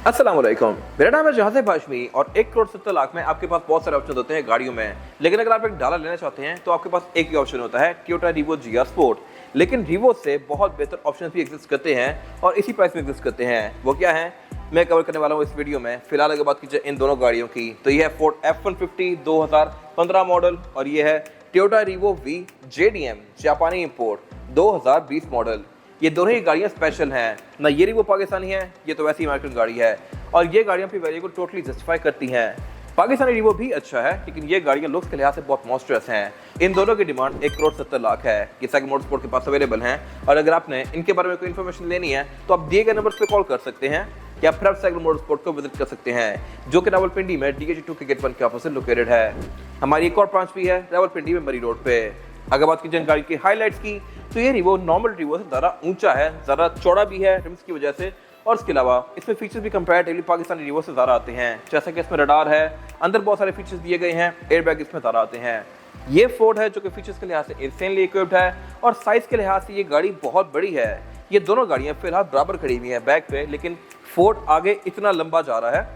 अस्सलाम वालेकुम। मेरा नाम है जहाज़ हाशमी और 1,70,00,000 में आपके पास बहुत सारे ऑप्शन होते हैं गाड़ियों में। लेकिन अगर आप एक डाला लेना चाहते हैं तो आपके पास एक ही ऑप्शन होता है, टोयोटा रीवो GR स्पोर्ट। लेकिन रीवो से बहुत बेहतर ऑप्शन भी एग्जिस्ट करते हैं और इसी प्राइस में एग्जिस्ट करते हैं। वो क्या है, मैं कवर करने वाला हूँ इस वीडियो में। फिलहाल अगर बात कीजिए इन दोनों गाड़ियों की तो ये है फोर्ड F-150 2015 मॉडल और ये है टोयोटा रीवो V JDM जापानी इंपोर्ट 2020 मॉडल। ये दोनों ही गाड़ियाँ स्पेशल हैं ना, ये रीवो पाकिस्तानी है, ये तो वैसी अमेरिकन गाड़ी है और ये गाड़ियाँ अपनी वैल्यू को टोटली जस्टिफाई करती हैं। पाकिस्तानी रीवो भी अच्छा है लेकिन ये गाड़ियाँ लुक्स के लिहाज से बहुत मॉन्स्टरस हैं। इन दोनों की डिमांड 1,70,00,000 है। ये सेकंड मोटरस्पोर्ट के पास अवेलेबल हैं और अगर आपने इनके बारे में कोई इन्फॉर्मेशन लेनी है तो आप दिए गए नंबर पर कॉल कर सकते हैं या फिर आप सेकंड मोटरस्पोर्ट को विजिट कर सकते हैं जो कि रावलपिंडी में DKG2 के गेट 1 के ऑपोजिट लोकेटेड है। हमारी एक और ब्रांच भी है रावलपिंडी में मरी रोड पे। अगर बात की गाड़ी की हाईलाइट्स की तो ये रीवो नॉर्मल रीवो से ज़्यादा ऊंचा है, ज़्यादा चौड़ा भी है रिम्स की वजह से और इसके अलावा इसमें फीचर्स भी कंपैरेटिवली पाकिस्तानी रीवो से ज़्यादा आते हैं। जैसा कि इसमें रडार है, अंदर बहुत सारे फीचर्स दिए गए हैं, एयरबैग इसमें ज़्यादा आते हैं। ये फोर्ड है जो कि फीचर्स के लिहाज से इंसेनली इक्विप्ड है और साइज़ के लिहाज से ये गाड़ी बहुत बड़ी है। ये दोनों गाड़ियाँ फिलहाल बराबर खड़ी हुई हैं बैक पे, लेकिन फोर्ड आगे इतना लंबा जा रहा है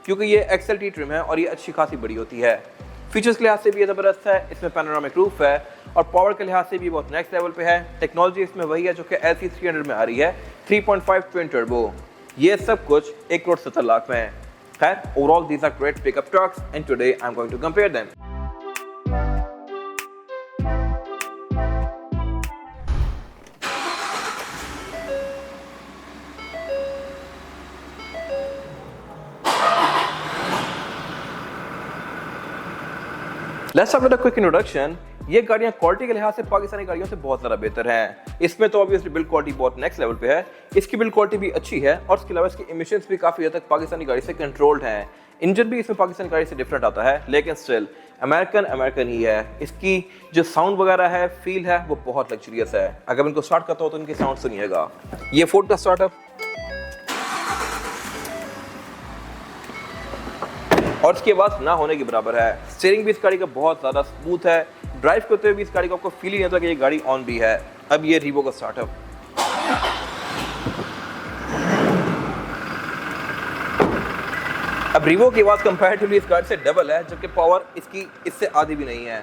क्योंकि ये XLT ट्रिम है और ये अच्छी खासी बड़ी होती है। फीचर्स के लिहाज से भी ये ज़बरदस्त है, इसमें पैनोरामिक रूफ है और पावर के लिहाज से भी बहुत नेक्स्ट लेवल पे है। टेक्नोलॉजी इसमें वही है जो कि LC300 में आ रही है, 3.5 ट्विन टर्बो। ये सब कुछ 1,70,00,000 में है। खैर, overall these are great pickup trucks and today I am going to compare them. Let's start with a quick introduction. ये गाड़ियाँ क्वालिटी के लिहाज से पाकिस्तानी गाड़ियों से बहुत ज़्यादा बेहतर हैं। इसमें तो ऑब्वियसली बिल्ड क्वालिटी बहुत नेक्स्ट लेवल पे है, इसकी बिल्ड क्वालिटी भी अच्छी है और इसके अलावा इसके इमिशंस भी काफ़ी हद तक पाकिस्तानी गाड़ी से कंट्रोल्ड हैं। इंजन भी इसमें पाकिस्तानी गाड़ी से डिफरेंट आता है लेकिन स्टिल अमेरिकन ही है। इसकी जो साउंड वगैरह है, फील है, वो बहुत लग्जरियस है। अगर इनको स्टार्ट करता हो तो इनकी साउंड सुनिएगा। ये फोर्ड का स्टार्टअप और इसकी आवाज़ ना होने के बराबर है। स्टीयरिंग भी इस गाड़ी का बहुत ज़्यादा स्मूथ है, ड्राइव करते हुए भी इस गाड़ी को आपको फील ही नहीं होता कि ये गाड़ी ऑन भी है। अब ये रीवो का स्टार्टअप, अब रीवो की आवाज़ कंपैरेटिवली इस गाड़ी से डबल है जबकि पावर इसकी इससे आधी भी नहीं है।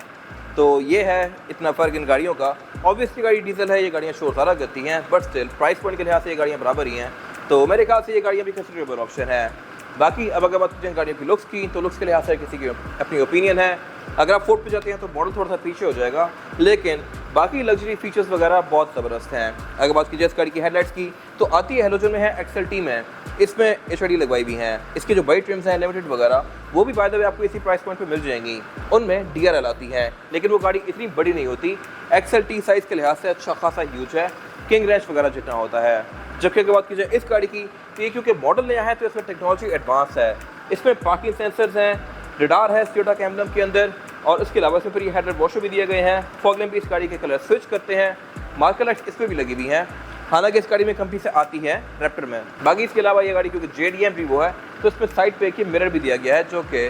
तो ये है इतना फ़र्क इन गाड़ियों का। ऑब्वियसली गाड़ी डीजल है, ये गाड़ियाँ शोर ज़्यादा करती हैं बट स्टिल प्राइस पॉइंट के लिहाज से ये गाड़ियाँ बराबर ही हैं, तो मेरे ख्याल से ये गाड़ियाँ भी कंसिडरेबल ऑप्शन है। बाकी अब अगर बात करें गाड़ियों की लुक्स की तो लुक्स के लिहाज से किसी की अपनी ओपिनियन है। अगर आप फोर्ड पे जाते हैं तो मॉडल थोड़ा सा पीछे हो जाएगा लेकिन बाकी लग्जरी फीचर्स वगैरह बहुत ज़बरदस्त हैं। अगर बात कीजिए इस गाड़ी की हेडलाइट्स की तो आती है हेलोजन में है, XLT में, इसमें HID लगवाई भी हैं। इसके जो बाइट ट्रिम्स हैं लिमिटेड वगैरह वो भी बाय द वे आपको इसी प्राइस पॉइंट पे मिल जाएंगी। उनमें DRL आती है लेकिन वो गाड़ी इतनी बड़ी नहीं होती। XLT साइज़ के लिहाज से अच्छा खासा ह्यूज है, किंग रेंच वगैरह जितना होता है। जबकि अगर बात कीजिए इस गाड़ी की तो ये क्योंकि मॉडल नया है तो इसमें टेक्नोलॉजी एडवांस है। इसमें पार्किंग सेंसर्स हैं, रडार है टोयोटा के एम्बलम के अंदर और इसके अलावा इसमें फिर ये हेडलाइट वॉशर भी दिए गए हैं। फॉग लैंप भी इस गाड़ी के कलर स्विच करते हैं, मार्कर लाइट्स इसमें भी लगी हुई हैं। हालांकि इस गाड़ी में कंपनी से आती है रैप्टर में। बाकी इसके अलावा ये गाड़ी क्योंकि JDM रीवो है तो इसमें साइड पे एक मिरर भी दिया गया है जो कि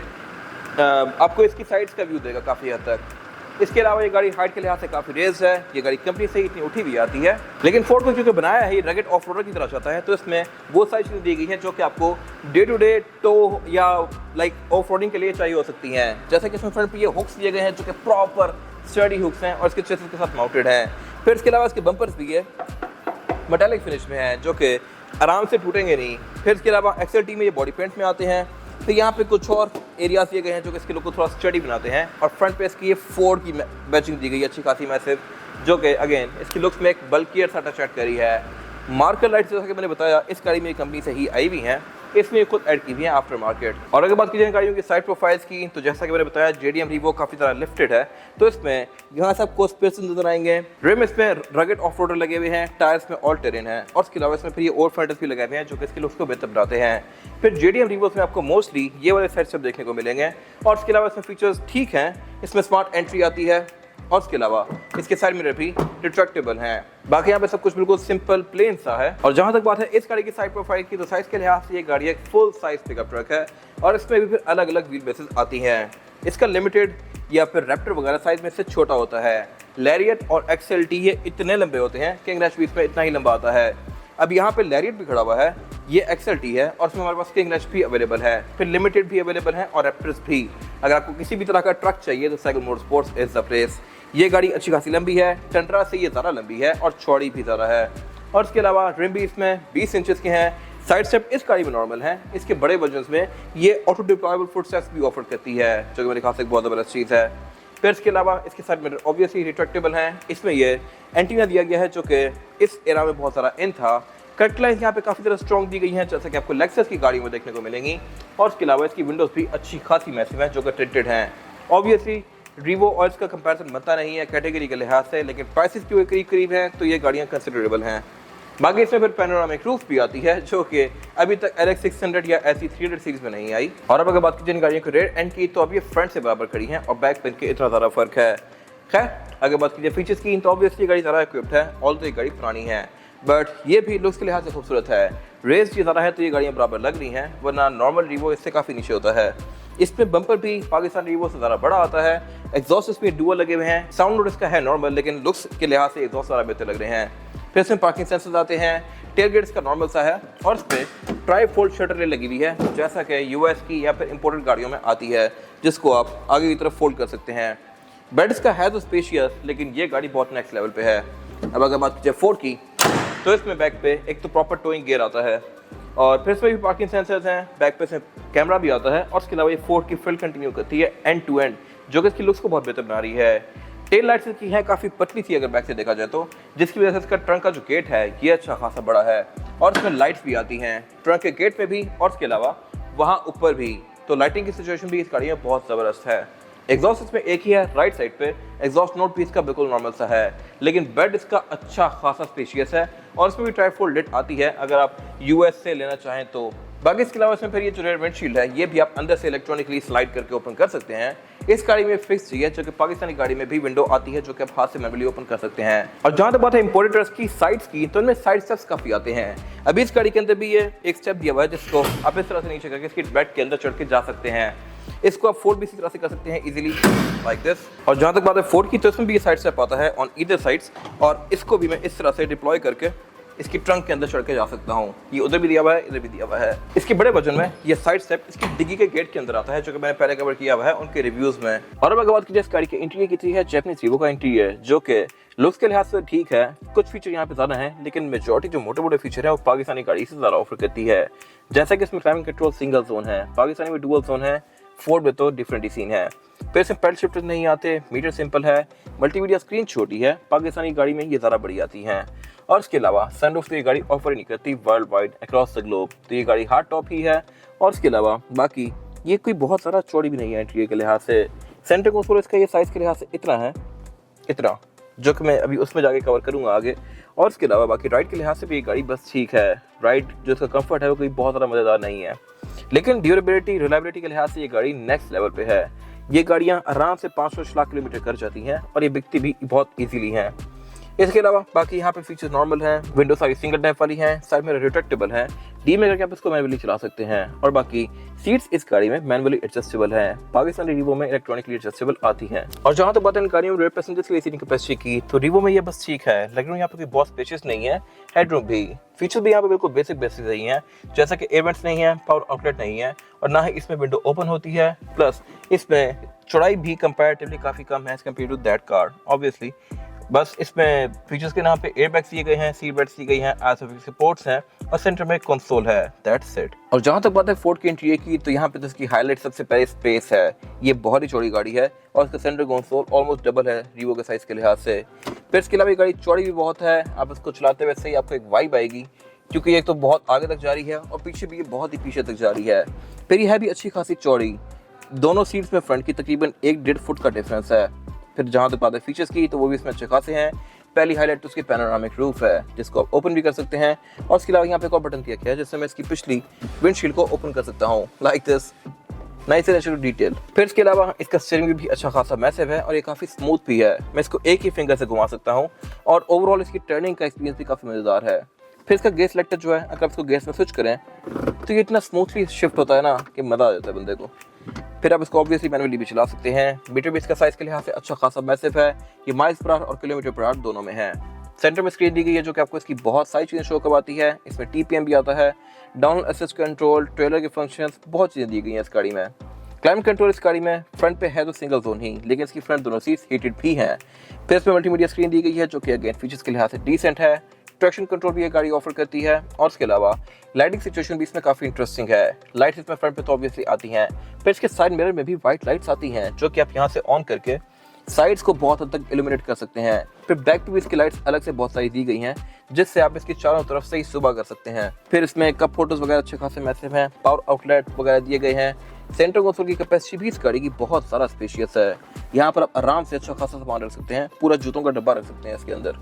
आपको इसकी साइड्स का व्यू देगा काफ़ी हद तक। इसके अलावा ये गाड़ी हाइट के लिहाज से काफ़ी रेज है, ये गाड़ी कंपनी से इतनी उठी भी आती है लेकिन फोर्ड को क्योंकि बनाया है ये रगेड ऑफ रोडर की तरह चाहता है तो इसमें वो सारी चीज़ें दी गई हैं जो कि आपको डे टू डे टो या लाइक ऑफ रोडिंग के लिए चाहिए हो सकती हैं। जैसे कि इसमें फ्रंट पे ये हुक्स दिए गए हैं जो कि प्रॉपर स्टडी हुक्स हैं और इसके चेसिस के साथ माउंटेड हैं। फिर इसके अलावा इसके बम्पर्स भी है मेटालिक फिनिश में है जो कि आराम से टूटेंगे नहीं। फिर इसके अलावा XLT में ये बॉडी पेंट में आते हैं। तो यहाँ पे कुछ और एरियाज दिए गए हैं जो कि इसके लुक को थोड़ा स्टडी बनाते हैं और फ्रंट पे इसकी ये फोर्ड की बैचिंग दी गई है अच्छी खासी मैसिव जो कि अगेन इसकी लुक्स में एक बल्कियर सा टच ऐड करी है। मार्कर लाइट्स जैसा कि मैंने बताया इस गाड़ी में कंपनी से ही आई हुई हैं, इसमें खुद ऐड की हुई है आफ्टर मार्केट। और अगर बात कीजिए गाड़ियों की साइड प्रोफाइल्स की तो जैसा कि मैंने बताया JDM रीवो काफ़ी ज़्यादा लिफ्टेड है तो इसमें यहाँ से आपको स्पेस नजर आएंगे। रिम इसमें रगेड ऑफ रोडर लगे हुए हैं, टायर्स में ऑल टेरेन है और इसके अलावा इसमें फिर ये ओवर फेंडर्स भी लगाए हुए हैं जो कि इसके लुक्स को बेहतर बनाते हैं। फिर JDM रीवो में आपको मोस्टली ये वाले साइड सब देखने को मिलेंगे और इसके अलावा इसमें फीचर्स ठीक हैं। इसमें स्मार्ट एंट्री आती है और इसके अलावा इसके साइड मिरर भी रिट्रैक्टेबल हैं। बाकी यहाँ पे सब कुछ बिल्कुल सिंपल प्लेन सा है। और जहाँ तक बात है इस गाड़ी की साइड प्रोफाइल की तो साइज के लिहाज से ये गाड़ी एक फुल साइज पिकअप ट्रक है और इसमें भी फिर अलग अलग व्हील बेसेस आती हैं। इसका लिमिटेड या फिर रैप्टर वगैरह साइज में से छोटा होता है। लैरियट और XLT ये इतने लंबे होते हैं, किंग रेंच भी इसमें इतना ही लंबा आता है। अब यहाँ पे लैरियट भी खड़ा हुआ है, ये XLT है और इसमें हमारे पास किंग रश भी अवेलेबल है, फिर लिमिटेड भी अवेलेबल है और एप्रेस भी। अगर आपको किसी भी तरह का ट्रक चाहिए तो cycle motorsports is the place. ये गाड़ी अच्छी खासी लंबी है, टंड्रा से ये ज़्यादा लंबी है और चौड़ी भी ज़्यादा है। और इसके अलावा रिम भी इसमें 20 इंचेस के हैं। साइड स्टेप इस गाड़ी में नॉर्मल है। इसके बड़े वर्जन्स में ये ऑटो डिप्लॉयबल फुटस्टेप्स भी ऑफर करती है, जो कि मेरे ख्याल से एक बहुत ज़बरदस्त चीज़ है। फिर इसके अलावा इसके साइड मिरर ऑब्वियसली रिट्रैक्टेबल हैं। इसमें ये एंटीना दिया गया है जो कि इस एरा में बहुत सारा इन था। कट लाइन्स यहाँ पे काफ़ी ज़्यादा स्ट्रॉन्ग दी गई हैं, जैसे कि आपको लेक्सस की गाड़ी में देखने को मिलेंगी। और इसके अलावा इसकी विंडोज़ भी अच्छी खासी मैसिव हैं, जो कि टिंटेड हैं। ऑब्वियसली रीवो और इसका कंपैरिजन बनता नहीं है कैटेगरी के लिहाज से, लेकिन प्राइसेस भी करीब करीब हैं, तो ये गाड़ियाँ कंसिडरेबल हैं। बाकी इसमें फिर पैनोरामिक रूफ भी आती है, जो कि अभी तक LX 600 या ऐसी 300 सीरीज में नहीं आई। और अब अगर बात की जिन गाड़ियों के रेयर एंड की, तो अब ये फ्रंट से बराबर खड़ी हैं और बैक पे इनके इतना ज़्यादा फर्क है। खैर अगर बात कीजिए फीचर्स की, तो ऑब्वियसली गाड़ी ज़्यादा इक्विप्ड है, ऑल्दो ये गाड़ी पुरानी है, बट ये भी लुक्स के लिहाज से खूबसूरत है। रेस ये ज़्यादा है तो ये गाड़ियाँ बराबर लग रही हैं, वरना नॉर्मल रीवो इससे काफ़ी नीचे होता है। इसमें बम्पर भी पाकिस्तान रीवो से ज़्यादा बड़ा आता है। एग्जॉस्ट इसमें डुअल लगे हुए हैं। साउंड नोट इसका है नॉर्मल, लेकिन लुक्स के लिहाज से एग्जॉस्ट ज़्यादा बेहतर लग रहे हैं। फिर इसमें पार्किंग सेंसर्स आते हैं। टेल गेट्स का नॉर्मल सा है और इस पर ट्राई फोल्ड शटर लगी हुई है, जैसा कि US की या फिर इंपोर्टेड गाड़ियों में आती है, जिसको आप आगे की तरफ फोल्ड कर सकते हैं। बेड इसका है तो स्पेशियस, लेकिन ये गाड़ी बहुत नेक्स्ट लेवल पे है। अब अगर बात कीजिए फोर्ड की, तो इसमें बैक पे एक तो प्रॉपर टोइंग गियर आता है और फिर इसमें भी पार्किंग सेंसर्स हैं। बैक पे से कैमरा भी आता है और इसके अलावा ये फोर्ड की फील्ड कंटिन्यू करती है एंड टू एंड, जो कि इसकी लुक्स को बहुत बेहतर बना रही है। टेल लाइट्स की है काफ़ी पतली सी अगर बैक से देखा जाए तो, जिसकी वजह से इसका ट्रंक का जो गेट है ये अच्छा खासा बड़ा है और इसमें लाइट्स भी आती हैं ट्रंक के गेट पे भी और इसके अलावा वहाँ ऊपर भी। तो लाइटिंग की सिचुएशन भी इस गाड़ी में बहुत ज़बरदस्त है। एग्जॉस्ट इसमें एक ही है राइट साइड पे, एग्जॉस्ट नोट भी इसका बिल्कुल नॉर्मल सा है, लेकिन बेड इसका अच्छा खासा स्पेशियस है और इसमें भी ट्राइफोल्ड लिट आती है अगर आप US से लेना चाहें तो। बाकी इसके अलावा इसमें फिर ये जो रेयर विंडशील्ड है ये भी आप अंदर से इलेक्ट्रॉनिकली स्लाइड करके ओपन कर सकते हैं। इस गाड़ी में फिक्स है, जो कि पाकिस्तानी गाड़ी में भी विंडो आती है, जो कि आप हाथ से मैनुअली ओपन कर सकते हैं। और जहां तक बात है इंपोर्टेड की साइड्स की, तो इनमें साइड स्टेप्स काफी आते हैं। अभी इस गाड़ी के अंदर भी ये एक स्टेप दिया हुआ है, जिसको आप इस तरह से नीचे करके इसकी बेड के अंदर चढ़ के जा सकते हैं। इसको आप फोल्ड भी इसी तरह से कर सकते हैं इजीली लाइक दिस। और जहां तक बात है फोल्ड की, तो इसमें भी ये साइड स्टेप आता है ऑन ईदर साइड्स, और इसको भी मैं इस तरह से डिप्लॉय करके इसकी ट्रंक के अंदर चढ़ के जा सकता हूँ। ये उधर भी दिया हुआ है, इधर भी दिया हुआ है। इसके बड़े वर्जन में ये साइड स्टेप इसकी डिग्गी के गेट के अंदर आता है, जो कि मैंने पहले कवर किया हुआ है उनके रिव्यूज में। और अब अगर बात कीजिए इस गाड़ी के इंटीरियर की, है जैपनीज रीवो का इंटीरियर, जो कि लुक्स के लिहाज से ठीक है। कुछ फीचर यहाँ पे ज्यादा हैं, लेकिन मेजॉरिटी जो मोटे मोटे फीचर है वो पाकिस्तानी गाड़ी से ज्यादा ऑफर करती है। जैसा कि इसमें क्लाइमेट कंट्रोल सिंगल जोन है, पाकिस्तानी में डुअल जोन है, फोर्ड में तो डिफरेंट ही सीन है। फिर इसमें पेडल शिफ्टर नहीं आते, मीटर सिंपल है, मल्टीमीडिया स्क्रीन छोटी है, पाकिस्तानी गाड़ी में ये ज़्यादा बड़ी आती हैं। और इसके अलावा सनरूफ तो ये गाड़ी ऑफर ही नहीं करती world wide across the globe, तो ये गाड़ी हार्ड टॉप ही है। और इसके अलावा बाकी ये कोई बहुत सारा चौड़ी भी नहीं है इंटीरियर के लिहाज से। सेंटर कंसोल इसका ये साइज़ के लिहाज से इतना है, इतना, जो कि मैं अभी उसमें जाके कवर करूँगा आगे। और इसके अलावा बाकी राइड के लिहाज से भी ये गाड़ी बस ठीक है। राइड जो इसका कंफर्ट है वो कोई बहुत ज़्यादा मज़ेदार नहीं है, लेकिन ड्यूरेबिलिटी रिलायबिलिटी के लिहाज से ये गाड़ी नेक्स्ट लेवल पे है। ये गाड़ियाँ आराम से 500 लाख किलोमीटर कर जाती हैं और ये बिकती भी बहुत इजीली हैं। इसके अलावा बाकी यहाँ पे फीचर्स नॉर्मल हैं, विंडो सारी सिंगल टैप वाली हैं, साइड में रिट्रैक्टेबल हैं, डी में करके आप इसको मैनुअली चला सकते हैं। और बाकी सीट्स इस गाड़ी में मैनुअली एडजस्टेबल हैं, पाकिस्तानी रीवो में इलेक्ट्रॉनिकली एडजस्टेबल आती हैं। और जहाँ तक बात है इन गाड़ियों में रेयर पैसेंजर्स के लिए सीटिंग कैपेसिटी की, तो रीवो में ये बस ठीक है, लेकिन यहाँ पे कोई बहुत स्पेशियस नहीं है। हेडरूम भी, फीचर्स भी यहाँ पे बिल्कुल बेसिक नहीं है, जैसा कि एयर वेंट्स नहीं है, पावर आउटलेट नहीं है, और ना ही इसमें विंडो ओपन होती है। प्लस इसमें चौड़ाई भी कंपैरेटिवली काफ़ी कम है as compare to that car obviously. बस इसमें फीचर्स के नाम पे एयरबैग्स दिए गए हैं, सीट बेल्ट्स दी गई हैं, आईसोफिक्स सपोर्ट्स हैं और सेंटर में कंसोल है, दैट्स इट। और जहाँ तक बात है फोर्ड के इंटीरियर की, तो यहाँ पे तो इसकी हाईलाइट सबसे पहले स्पेस है। ये बहुत ही चौड़ी गाड़ी है और इसका सेंटर कंसोल ऑलमोस्ट डबल है रीवो के साइज के लिहाज से। फिर इसके अलावा ये गाड़ी चौड़ी भी बहुत है, आप इसको चलाते हुए से ही आपको एक वाइब आएगी, क्योंकि एक तो बहुत आगे तक जा रही है और पीछे भी ये बहुत ही पीछे तक जा रही है। फिर यह है भी अच्छी खासी चौड़ी, दोनों सीट्स में फ्रंट की तकरीबन 1-1.5 फुट का डिफरेंस है। फिर जहाँ तक बात है फीचर्स की, तो वो भी इसमें अच्छे खासे हैं। पहली हाईलाइट तो उसकी पैनोरामिक रूफ है, जिसको आप ओपन भी कर सकते हैं, और इसके अलावा यहाँ पे एक और बटन दिया गया है जिससे मैं इसकी पिछली विंडशील्ड को ओपन कर सकता हूँ like this, nice and detail. फिर इसके अलावा इसका स्टीयरिंग भी अच्छा खासा मैसिव है और ये काफ़ी स्मूथ भी है, मैं इसको एक ही फिंगर से घुमा सकता हूँ, और ओवरऑल इसकी टर्निंग का एक्सपीरियंस भी काफ़ी मज़ेदार है। फिर इसका गेयर सेलेक्टर जो है, अगर आप इसको गेयर्स में स्विच करें तो ये इतना स्मूथली शिफ्ट होता है ना कि मज़ा आ जाता है बंदे को। फिर आप इसको ऑब्वियसली मैनुअली भी चला सकते हैं। मीटर भी इसका साइज़ के लिहाज से अच्छा खासा मैसिव है, ये माइल्स पर आवर और किलोमीटर पर आवर दोनों में है। सेंटर में स्क्रीन दी गई है जो कि आपको इसकी बहुत सारी चीज़ें शो करवाती है। इसमें TPM भी आता है, डाउन असिस्ट कंट्रोल, ट्रेलर के फंक्शंस, बहुत चीज़ें दी गई हैं इस गाड़ी में। क्लाइमेट कंट्रोल इस गाड़ी में फ्रंट पे है तो सिंगल जोन ही, लेकिन इसकी फ्रंट दोनों सीट्स हीटेड भी हैं। फिर इसमें मल्टीमीडिया स्क्रीन दी गई है जो कि अगेन फीचर्स के लिहाज से डिसेंट है। ट्रैक्शन कंट्रोल भी ये गाड़ी ऑफर करती है और इसके अलावा लाइटिंग सिचुएशन भी इसमें काफ़ी इंटरेस्टिंग है। लाइट्स इसमें फ्रंट पे तो ऑब्वियसली आती हैं, फिर इसके साइड मिरर में भी वाइट लाइट्स आती हैं जो कि आप यहाँ से ऑन करके साइड्स को बहुत हद तक इल्यूमिनेट कर सकते हैं। फिर बैक पे भी इसकी लाइट्स अलग से बहुत सारी दी गई हैं जिससे आप इसकी चारों तरफ से ही सुबह कर सकते हैं। फिर इसमें कप फोटोज वगैरह अच्छे खासे मैसिव हैं, पावर आउटलेट वगैरह दिए गए हैं। सेंटर कंसोल की कैपेसिटी भी इस गाड़ी की बहुत सारा स्पेशियस है, यहाँ पर आप आराम से अच्छा खासा सामान रख सकते हैं, पूरा जूतों का डब्बा रख सकते हैं इसके अंदर।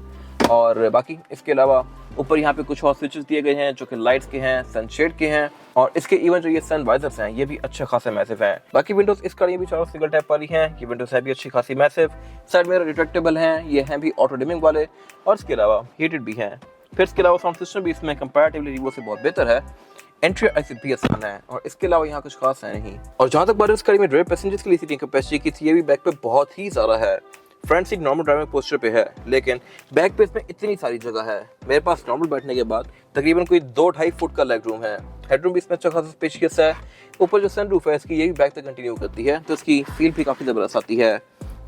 और बाकी इसके अलावा ऊपर यहाँ पे कुछ और स्विचेस दिए गए हैं जो कि लाइट्स के हैं, सनशेड के हैं और इसके इवन जो ये सन वाइजर्स हैं ये भी अच्छे खासे मैसिव हैं। बाकी विंडोज इस गाड़ी में भी चारों सिंगल टैप वाली हैं, ये विंडोज है भी अच्छी खासी मैसिव। साइड मिरर रिट्रैक्टेबल हैं, ये हैं भी ऑटो डिमिंग वाले और इसके अलावा हीटेड भी हैं। फिर इसके अलावा साउंड सिस्टम भी इसमें कंपैरेटिवली रीवो से बहुत बेहतर है। एंट्री एग्जिट भी आसान है और इसके अलावा यहाँ कुछ खास है नहीं। और जहाँ तक बात इस गाड़ी में ड्राइवर पैसेंजर्स के लिए सीटिंग कैपेसिटी की थी, ये भी बैक पे बहुत ही ज़्यादा है। Front seat normal driving posture पे है, लेकिन बैक पे इसमें इतनी सारी जगह है। मेरे पास नॉर्मल बैठने के बाद तकरीबन कोई 2-2.5 फुट का लेग रूम है। हेडरूम भी इसमें अच्छा खासा स्पेशियस है। ऊपर जो सनरूफ है इसकी, ये भी बैक तक कंटिन्यू करती है तो इसकी फील भी काफ़ी ज़बरदस्त आती है।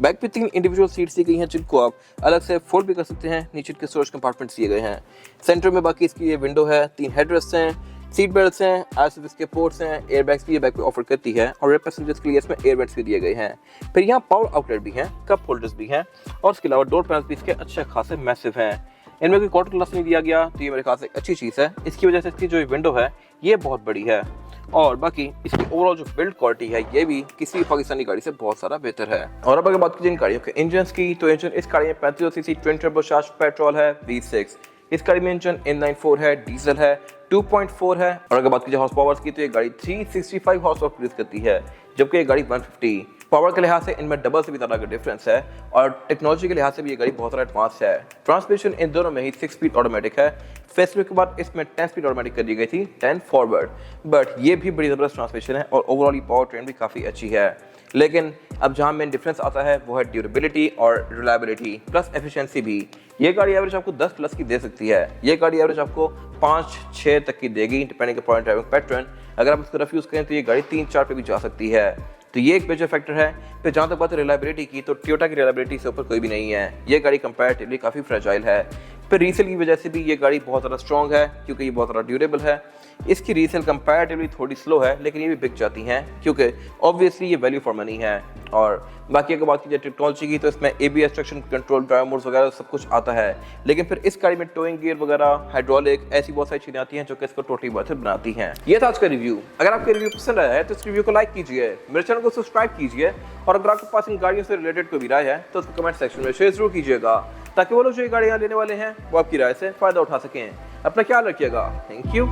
बैक पे 3 इंडिविजुअल सीट्स दी गई हैं जिनको आप अलग से फोल्ड भी कर सकते हैं। नीचे के स्टोरेज कंपार्टमेंट्स दिए गए हैं। सेंटर में बाकी इसकी ये विंडो है, 3 हेडरेस्ट हैं, सीट बेल्ट्स हैं, आईएसएस के पोर्ट्स हैं, एयरबैग्स भी ये बैक पे ऑफर करती है और रेयर पैसेंजर्स के लिए इसमें एयरबैग्स भी दिए गए हैं। फिर यहाँ पावर आउटलेट भी हैं, कप होल्डर्स भी हैं और इसके अलावा डोर पैनल्स भी इसके अच्छे खासे मैसिव हैं। इनमें कोई क्वार्टर ग्लास नहीं दिया गया तो ये मेरे ख्याल से एक अच्छी चीज़ है। इसकी वजह से इसकी जो विंडो है ये बहुत बड़ी है और बाकी इसकी ओवरऑल जो बिल्ड क्वालिटी है ये भी किसी पाकिस्तानी गाड़ी से बहुत सारा बेहतर है। और अब अगर बात कीजिए इन गाड़ियों के इंजन की, तो इंजन इस गाड़ी में 35 सीसी ट्विन टर्बोचार्ज पेट्रोल है V6। इस गाड़ी में इंजन N94 है, डीजल है, 2.4 है। और अगर बात कीजिए हॉर्स पावर्स की तो ये गाड़ी 365 हॉर्स पावर प्रोड्यूस करती है जबकि ये गाड़ी 150। पावर के लिहाज से इनमें डबल से भी ज़्यादा का डिफरेंस है और टेक्नोलॉजी के लिहाज से भी ये गाड़ी बहुत ज़्यादा एडवांस है। ट्रांसमिशन इन दोनों में ही 6 स्पीड ऑटोमेटिक है। फेसलिफ्ट के बाद इसमें 10 स्पीड ऑटोमेटिक कर दी गई थी, 10 फॉरवर्ड, बट ये भी बड़ी ज़बरदस्त ट्रांसमिशन है और ओवरऑल ये पावर ट्रेन भी काफ़ी अच्छी है। लेकिन अब जहाँ मेन डिफरेंस आता है वो है ड्यूरेबिलिटी और रिलायबिलिटी प्लस एफिशिएंसी भी। ये गाड़ी एवरेज आपको 10 प्लस की दे सकती है, ये गाड़ी एवरेज आपको 5-6 तक की देगी डिपेंडिंग अपॉन ड्राइविंग पैटर्न। अगर आप इसको रफ यूज़ करें तो ये गाड़ी 3-4 पे भी जा सकती है, तो ये एक मेजर फैक्टर है। फिर जहाँ तक बात है रिलायबिलिटी की, तो टोयोटा की रिलायबिलिटी से ऊपर कोई भी नहीं है। ये गाड़ी कंपैरेटिवली काफ़ी फ्रेजाइल है। फिर रीसेल की वजह से भी ये गाड़ी बहुत ज़्यादा स्ट्रॉन्ग है क्योंकि ये बहुत ज़्यादा ड्यूरेबल है। इसकी रीसेल कंपैरेटिवली थोड़ी स्लो है लेकिन ये भी बिक जाती हैं क्योंकि ऑब्वियसली ये वैल्यू फॉर मनी है। और बाकी अगर बात कीजिए टेक्नोलॉजी की तो इसमें ABS traction control, drive modes वगैरह सब कुछ आता है। लेकिन फिर इस गाड़ी में टोइंग गियर वगैरह, हाइड्रोलिक, ऐसी बहुत सारी चीज़ें आती हैं जो कि इसको टोटली वर्थ इट बनाती हैं। ये था आज का रिव्यू। अगर आपका रिव्यू पसंद आया है तो इस रिव्यू को लाइक कीजिए, मेरे चैनल को सब्सक्राइब कीजिए और अगर आपके पास इन गाड़ियों से रिलेटेड कोई भी राय है तो उसको कमेंट सेक्शन में शेयर जरूर कीजिएगा ताकि वो लोग जो ये गाड़ियाँ लेने वाले हैं वो आपकी राय से फ़ायदा उठा सकें। अपना ख्याल रखिएगा। Thank you.